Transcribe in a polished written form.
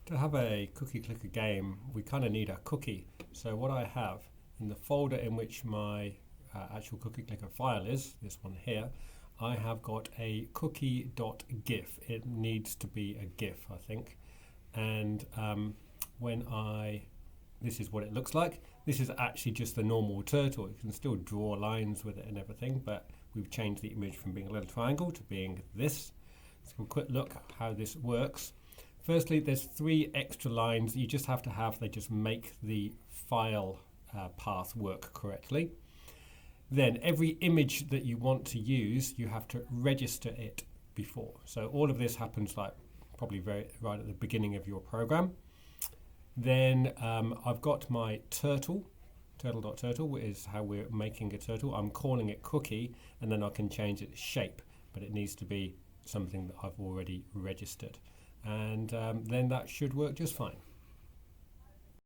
To have a cookie clicker game, we kind of need a cookie. So what I have in the folder in which my actual cookie clicker file is, this one here, I have got a cookie.gif. It needs to be a GIF, I think. And this is what it looks like. This is actually just the normal turtle. You can still draw lines with it and everything, but we've changed the image from being a little triangle to being this. Let's have a quick look how this works. Firstly, there's 3 extra lines you just have to have. They just make the file path work correctly. Then every image that you want to use, you have to register it before. So all of this happens like probably right at the beginning of your program. Then I've got my turtle, turtle.turtle is how we're making a turtle. I'm calling it cookie, and then I can change its shape, but it needs to be something that I've already registered. And then that should work just fine.